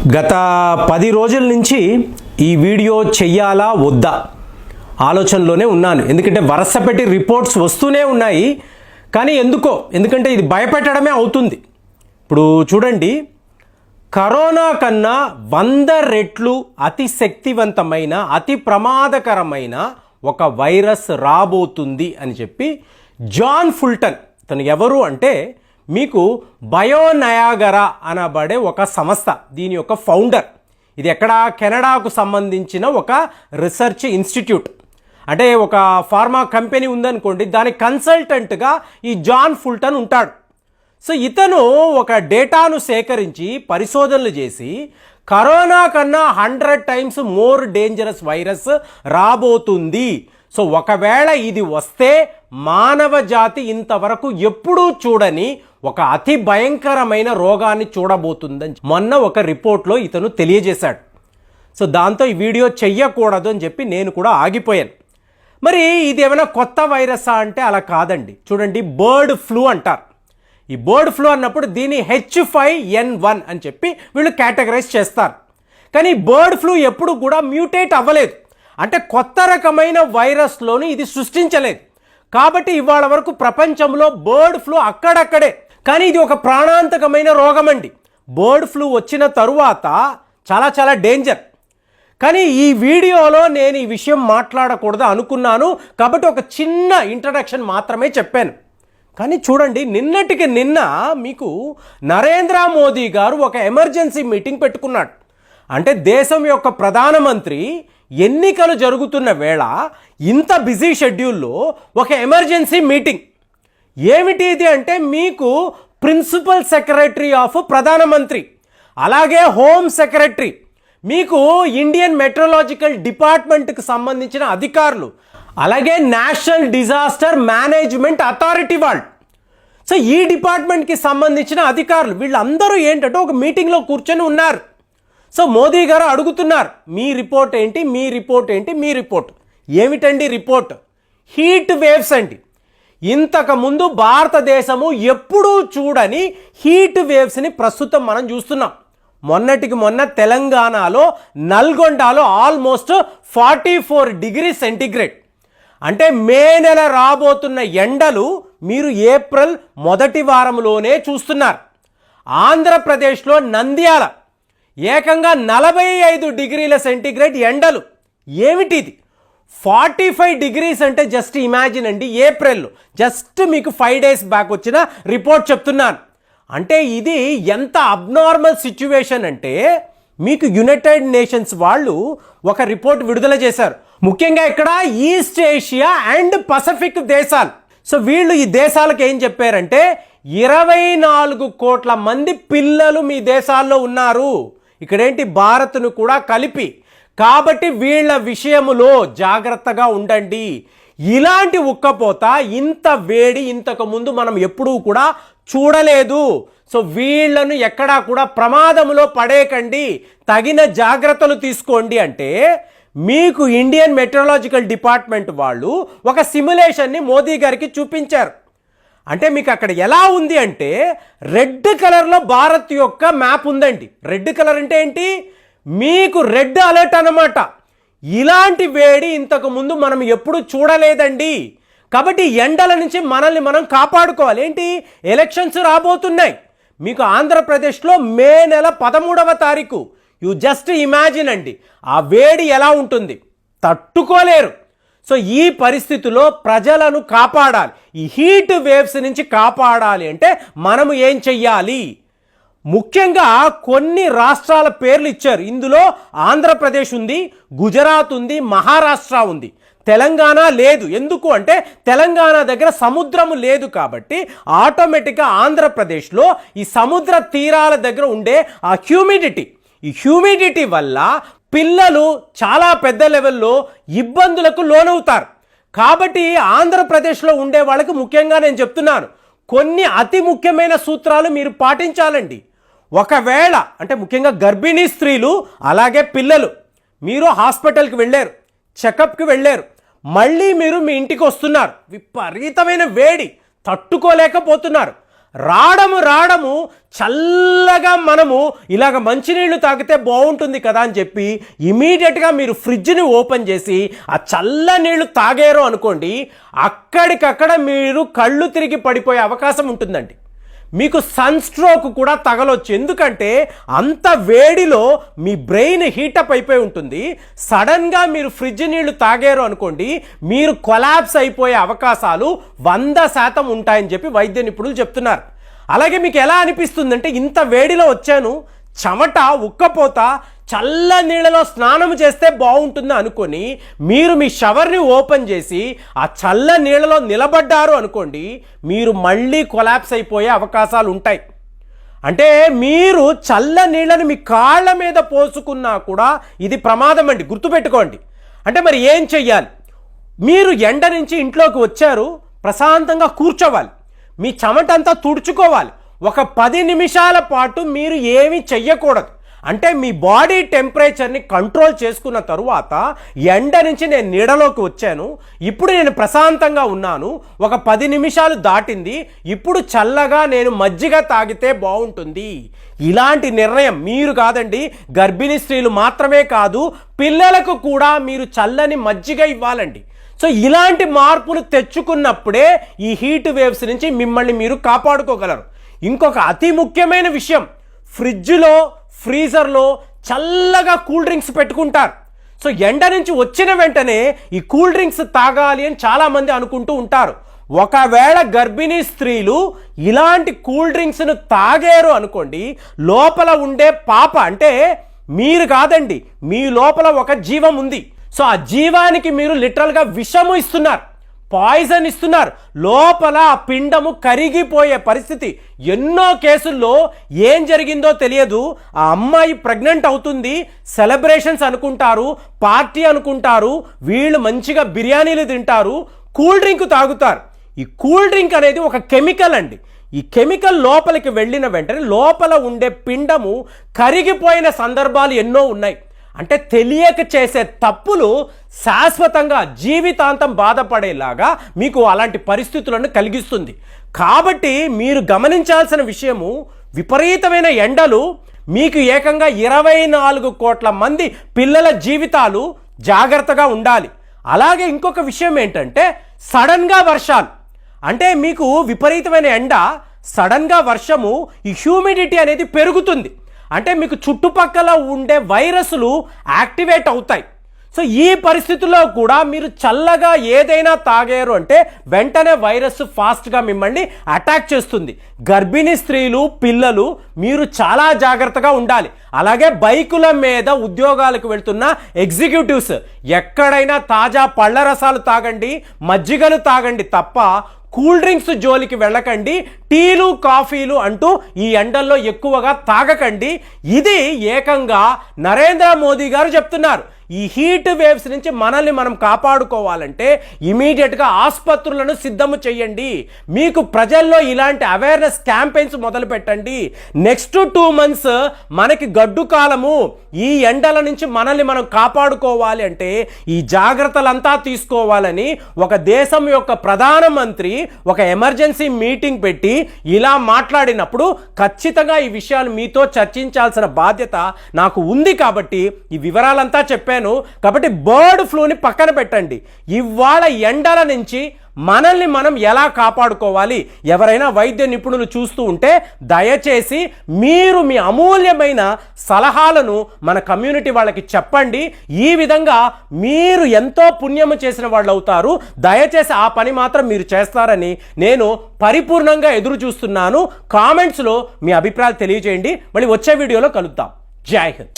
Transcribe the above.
గత 10 రోజుల నుంచి ఈ వీడియో చెయ్యాలా వద్దా ఆలోచనలోనే ఉన్నాను. ఎందుకంటే వరుసపెట్టి రిపోర్ట్స్ వస్తూనే ఉన్నాయి. కానీ ఎందుకంటే ఇది భయపెట్టడమే అవుతుంది. ఇప్పుడు చూడండి, కరోనా కన్నా 100 రెట్లు అతి శక్తివంతమైన అతి ప్రమాదకరమైన ఒక వైరస్ రాబోతుంది అని చెప్పి జాన్ ఫుల్టన్, తను ఎవరు అంటే మీకు బయోనయాగరా అనబడే ఒక సంస్థ, దీని యొక్క ఫౌండర్. ఇది ఎక్కడ, కెనడాకు సంబంధించిన ఒక రీసెర్చ్ ఇన్స్టిట్యూట్. అంటే ఒక ఫార్మా కంపెనీ ఉందనుకోండి, దాని కన్సల్టెంట్గా ఈ జాన్ ఫుల్టన్ ఉంటాడు. సో ఇతను ఒక డేటాను సేకరించి పరిశోధనలు చేసి కరోనా కన్నా 100 టైమ్స్ మోర్ డేంజరస్ వైరస్ రాబోతుంది. సో ఒకవేళ ఇది వస్తే మానవ జాతి ఇంతవరకు ఎప్పుడూ చూడని ఒక అతి భయంకరమైన రోగాన్ని చూడబోతుందని మొన్న ఒక రిపోర్ట్లో ఇతను తెలియజేశాడు. సో దాంతో ఈ వీడియో చెయ్యకూడదు అని చెప్పి నేను కూడా ఆగిపోయాను. మరి ఇది ఏమైనా కొత్త వైరసా అంటే అలా కాదండి. చూడండి, బర్డ్ ఫ్లూ అంటారు. ఈ బర్డ్ ఫ్లూ అన్నప్పుడు దీన్ని H5N1 అని చెప్పి వీళ్ళు కేటగరైజ్ చేస్తారు. కానీ బర్డ్ ఫ్లూ ఎప్పుడు కూడా మ్యూటేట్ అవ్వలేదు, అంటే కొత్త రకమైన వైరస్లోని ఇది సృష్టించలేదు. కాబట్టి ఇవాళ వరకు ప్రపంచంలో బర్డ్ ఫ్లూ అక్కడక్కడే. కానీ ఇది ఒక ప్రాణాంతకమైన రోగం అండి. బర్డ్ ఫ్లూ వచ్చిన తరువాత చాలా డేంజర్. కానీ ఈ వీడియోలో నేను ఈ విషయం మాట్లాడకూడదు అనుకున్నాను, కాబట్టి ఒక చిన్న ఇంట్రడక్షన్ మాత్రమే చెప్పాను. కానీ చూడండి, నిన్నటికి నిన్న మీకు నరేంద్ర మోదీ గారు ఒక ఎమర్జెన్సీ మీటింగ్ పెట్టుకున్నాడు. అంటే దేశం యొక్క ప్రధానమంత్రి ఎన్నికలు జరుగుతున్న వేళ ఇంత బిజీ షెడ్యూల్లో ఒక ఎమర్జెన్సీ మీటింగ్. ఏమిటి ఇది అంటే, మీకు ప్రిన్సిపల్ సెక్రటరీ ఆఫ్ ప్రధానమంత్రి, అలాగే హోమ్ సెక్రటరీ, మీకు ఇండియన్ మెట్రలాజికల్ డిపార్ట్మెంట్కి సంబంధించిన అధికారులు, అలాగే నేషనల్ డిజాస్టర్ మేనేజ్మెంట్ అథారిటీ వాళ్ళు, సో ఈ డిపార్ట్మెంట్కి సంబంధించిన అధికారులు వీళ్ళందరూ ఏంటంటే ఒక మీటింగ్లో కూర్చొని ఉన్నారు. సో మోదీ గారు అడుగుతున్నారు, మీ రిపోర్ట్ ఏంటి, మీ రిపోర్ట్ ఏంటి, మీ రిపోర్ట్ ఏమిటండి? రిపోర్ట్ హీట్ వేవ్స్ అండి. ఇంతకుముందు భారతదేశము ఎప్పుడూ చూడని హీట్ వేవ్స్ని ప్రస్తుతం మనం చూస్తున్నాం. మొన్నటికి మొన్న తెలంగాణలో నల్గొండలో ఆల్మోస్ట్ 44 డిగ్రీ సెంటీగ్రేడ్. అంటే మే నెల రాబోతున్న ఎండలు మీరు ఏప్రిల్ మొదటి వారంలోనే చూస్తున్నారు. ఆంధ్రప్రదేశ్లో నంద్యాల ఏకంగా 45 డిగ్రీల సెంటీగ్రేడ్ ఎండలు. ఏమిటిది? 45 డిగ్రీస్ అంటే జస్ట్ ఇమాజిన్ అండి. ఏప్రిల్లో జస్ట్ మీకు 5 డేస్ బ్యాక్ వచ్చిన రిపోర్ట్ చెప్తున్నాను. అంటే ఇది ఎంత అబ్నార్మల్ సిచ్యువేషన్ అంటే, మీకు యునైటెడ్ నేషన్స్ వాళ్ళు ఒక రిపోర్ట్ విడుదల చేశారు. ముఖ్యంగా ఇక్కడ ఈస్ట్ ఏషియా అండ్ పసిఫిక్ దేశాలు. సో వీళ్ళు ఈ దేశాలకు ఏం చెప్పారంటే, 24 కోట్ల మంది పిల్లలు మీ దేశాల్లో ఉన్నారు, ఇక్కడేంటి భారత్ను కూడా కలిపి. కాబట్టి వీళ్ళ విషయములో జాగ్రత్తగా ఉండండి. ఇలాంటి ఉక్కపోత, ఇంత వేడి ఇంతకు ముందు మనం ఎప్పుడూ కూడా చూడలేదు. సో వీళ్ళను ఎక్కడా కూడా ప్రమాదంలో పడేయకండి, తగిన జాగ్రత్తలు తీసుకోండి అంటే మీకు ఇండియన్ మెట్రలాజికల్ డిపార్ట్మెంట్ వాళ్ళు ఒక సిమ్యులేషన్ని మోదీ గారికి చూపించారు. అంటే మీకు అక్కడ ఎలా ఉంది అంటే, రెడ్ కలర్లో భారత్ యొక్క మ్యాప్ ఉందండి. రెడ్ కలర్ అంటే ఏంటి? మీకు రెడ్ అలర్ట్ అన్నమాట. ఇలాంటి వేడి ఇంతకు ముందు మనం ఎప్పుడు చూడలేదండి. కాబట్టి ఎండల నుంచి మనల్ని మనం కాపాడుకోవాలి. ఏంటి? ఎలక్షన్స్ రాబోతున్నాయి. మీకు ఆంధ్రప్రదేశ్లో మే నెల 13వ తారీఖు. యు జస్ట్ ఇమాజిన్ అండి, ఆ వేడి ఎలా ఉంటుంది, తట్టుకోలేరు. సో ఈ పరిస్థితిలో ప్రజలను కాపాడాలి, ఈ హీట్ వేవ్స్ నుంచి కాపాడాలి అంటే మనము ఏం చెయ్యాలి? ముఖ్యంగా కొన్ని రాష్ట్రాల పేర్లు ఇచ్చారు. ఇందులో ఆంధ్రప్రదేశ్ ఉంది, గుజరాత్ ఉంది, మహారాష్ట్ర ఉంది, తెలంగాణ లేదు. ఎందుకు అంటే తెలంగాణ దగ్గర సముద్రము లేదు. కాబట్టి ఆటోమేటిక్గా ఆంధ్రప్రదేశ్లో ఈ సముద్ర తీరాల దగ్గర ఉండే ఆ ఈ హ్యూమిడిటీ వల్ల పిల్లలు చాలా పెద్ద లెవెల్లో ఇబ్బందులకు లోనవుతారు. కాబట్టి ఆంధ్రప్రదేశ్లో ఉండే వాళ్ళకి ముఖ్యంగా నేను చెప్తున్నాను, కొన్ని అతి ముఖ్యమైన సూత్రాలు మీరు పాటించాలండి. ఒకవేళ అంటే ముఖ్యంగా గర్భిణీ స్త్రీలు, అలాగే పిల్లలు, మీరు హాస్పిటల్కి వెళ్ళారు, చెకప్కి వెళ్ళారు, మళ్ళీ మీరు మీ ఇంటికి వస్తున్నారు, విపరీతమైన వేడి తట్టుకోలేకపోతున్నారు, రావడము చల్లగా మనము ఇలాగ మంచినీళ్ళు తాగితే బాగుంటుంది కదా అని చెప్పి ఇమీడియట్గా మీరు ఫ్రిడ్జ్ని ఓపెన్ చేసి ఆ చల్ల నీళ్లు తాగారు అనుకోండి, అక్కడికక్కడ మీరు కళ్ళు తిరిగి పడిపోయే అవకాశం ఉంటుందండి. మీకు సన్ స్ట్రోక్ కూడా తగలొచ్చు. ఎందుకంటే అంత వేడిలో మీ బ్రెయిన్ హీటప్ అయిపోయి ఉంటుంది. సడన్గా మీరు ఫ్రిడ్జ్ నీళ్లు తాగారు అనుకోండి, మీరు కొలాప్స్ అయిపోయే అవకాశాలు 100% ఉంటాయని చెప్పి వైద్య నిపుణులు చెప్తున్నారు. అలాగే మీకు ఎలా అనిపిస్తుందంటే, ఇంత వేడిలో వచ్చాను, చెమట ఉక్కపోత, చల్ల నీళ్ళలో స్నానం చేస్తే బాగుంటుంది అనుకొని మీరు మీ షవర్ని ఓపెన్ చేసి ఆ చల్ల నీళ్ళలో నిలబడ్డారు అనుకోండి, మీరు మళ్ళీ కొలాప్స్ అయిపోయే అవకాశాలు ఉంటాయి. అంటే మీరు చల్ల నీళ్ళని మీ కాళ్ళ మీద పోసుకున్నా కూడా ఇది ప్రమాదం అండి, గుర్తుపెట్టుకోండి. అంటే మరి ఏం చెయ్యాలి? మీరు ఎండ నుంచి ఇంట్లోకి వచ్చారు, ప్రశాంతంగా కూర్చోవాలి, మీ చెమటంతా తుడుచుకోవాలి. ఒక 10 నిమిషాల పాటు మీరు ఏమీ చెయ్యకూడదు. అంటే మీ బాడీ టెంపరేచర్ని కంట్రోల్ చేసుకున్న తరువాత, ఎండ నుంచి నేను నీడలోకి వచ్చాను, ఇప్పుడు నేను ప్రశాంతంగా ఉన్నాను, ఒక 10 నిమిషాలు దాటింది, ఇప్పుడు చల్లగా నేను మజ్జిగ తాగితే బాగుంటుంది. ఇలాంటి నిర్ణయం మీరు కాదండి, గర్భిణీ స్త్రీలు మాత్రమే కాదు, పిల్లలకు కూడా మీరు చల్లని మజ్జిగ ఇవ్వాలండి. సో ఇలాంటి మార్పులు తెచ్చుకున్నప్పుడే ఈ హీట్ వేవ్స్ నుంచి మిమ్మల్ని మీరు కాపాడుకోగలరు. ఇంకొక అతి ముఖ్యమైన విషయం, ఫ్రిడ్జ్లో ఫ్రీజర్లో చల్లగా కూల్ డ్రింక్స్ పెట్టుకుంటారు. సో ఎండ నుంచి వచ్చిన వెంటనే ఈ కూల్ డ్రింక్స్ తాగాలి అని చాలామంది అనుకుంటూ ఉంటారు. ఒకవేళ గర్భిణీ స్త్రీలు ఇలాంటి కూల్ డ్రింక్స్ను తాగారు అనుకోండి, లోపల ఉండే పాప, అంటే మీరు కాదండి, మీ లోపల ఒక జీవం ఉంది. సో ఆ జీవానికి మీరు లిటరల్గా విషము ఇస్తున్నారు, పాయిజన్ ఇస్తున్నారు. లోపల ఆ పిండము కరిగిపోయే పరిస్థితి. ఎన్నో కేసుల్లో ఏం జరిగిందో తెలియదు, ఆ అమ్మాయి ప్రెగ్నెంట్ అవుతుంది, సెలబ్రేషన్స్ అనుకుంటారు, పార్టీ అనుకుంటారు, వీళ్ళు మంచిగా బిర్యానీలు తింటారు, కూల్ డ్రింక్ తాగుతారు. ఈ కూల్ డ్రింక్ అనేది ఒక కెమికల్ అండి. ఈ కెమికల్ లోపలికి వెళ్ళిన వెంటనే లోపల ఉండే పిండము కరిగిపోయిన సందర్భాలు ఎన్నో ఉన్నాయి. అంటే తెలియక చేసే తప్పులు శాశ్వతంగా జీవితాంతం బాధపడేలాగా మీకు అలాంటి పరిస్థితులను కలిగిస్తుంది. కాబట్టి మీరు గమనించాల్సిన విషయము, విపరీతమైన ఎండలు, మీకు ఏకంగా 24 కోట్ల మంది పిల్లల జీవితాలు, జాగ్రత్తగా ఉండాలి. అలాగే ఇంకొక విషయం ఏంటంటే, సడన్గా వర్షాలు. అంటే మీకు విపరీతమైన ఎండ, సడన్గా వర్షము, ఈ హ్యూమిడిటీ అనేది పెరుగుతుంది. అంటే మీకు చుట్టుపక్కల ఉండే వైరస్లు యాక్టివేట్ అవుతాయి. సో ఈ పరిస్థితుల్లో కూడా మీరు చల్లగా ఏదైనా తాగారు అంటే వెంటనే వైరస్ ఫాస్ట్గా మిమ్మల్ని అటాక్ చేస్తుంది. గర్భిణీ స్త్రీలు, పిల్లలు మీరు చాలా జాగ్రత్తగా ఉండాలి. అలాగే బైకుల మీద ఉద్యోగాలకు వెళ్తున్న ఎగ్జిక్యూటివ్స్, ఎక్కడైనా తాజా పళ్ళ రసాలు తాగండి, మజ్జిగలు తాగండి తప్ప కూల్ డ్రింక్స్ జోలికి వెళ్ళకండి. టీలు, కాఫీలు అంటూ ఈ ఎండల్లో ఎక్కువగా తాగకండి. ఇది ఏకంగా నరేంద్ర మోదీ గారు చెప్తున్నారు. ఈ హీట్ వేవ్స్ నుంచి మనల్ని మనం కాపాడుకోవాలంటే ఇమీడియట్గా ఆసుపత్రులను సిద్ధము చేయండి. మీకు ప్రజల్లో ఇలాంటి అవేర్నెస్ క్యాంపెయిన్స్ మొదలు పెట్టండి. నెక్స్ట్ 2 months మనకి గడ్డు కాలము. ఈ ఎండల నుంచి మనల్ని మనం కాపాడుకోవాలి అంటే ఈ జాగ్రత్తలంతా తీసుకోవాలని ఒక దేశం యొక్క ప్రధానమంత్రి ఒక ఎమర్జెన్సీ మీటింగ్ పెట్టి ఇలా మాట్లాడినప్పుడు ఖచ్చితంగా ఈ విషయాలు మీతో చర్చించాల్సిన బాధ్యత నాకు ఉంది. కాబట్టి ఈ వివరాలంతా చెప్పాను. కాబట్టి బర్డ్ ఫ్లూని పక్కన పెట్టండి. ఇవాళ ఎండల నుంచి మనల్ని మనం ఎలా కాపాడుకోవాలి, ఎవరైనా వైద్య నిపుణులు చూస్తూ ఉంటే దయచేసి మీరు మీ అమూల్యమైన సలహాలను మన కమ్యూనిటీ వాళ్ళకి చెప్పండి. ఈ విధంగా మీరు ఎంతో పుణ్యము చేసిన వాళ్ళు అవుతారు. దయచేసి ఆ పని మాత్రం మీరు చేస్తారని నేను పరిపూర్ణంగా ఎదురు చూస్తున్నాను. కామెంట్స్లో మీ అభిప్రాయాలు తెలియజేయండి. మళ్ళీ వచ్చే వీడియోలో కలుద్దాం. జై హింద్.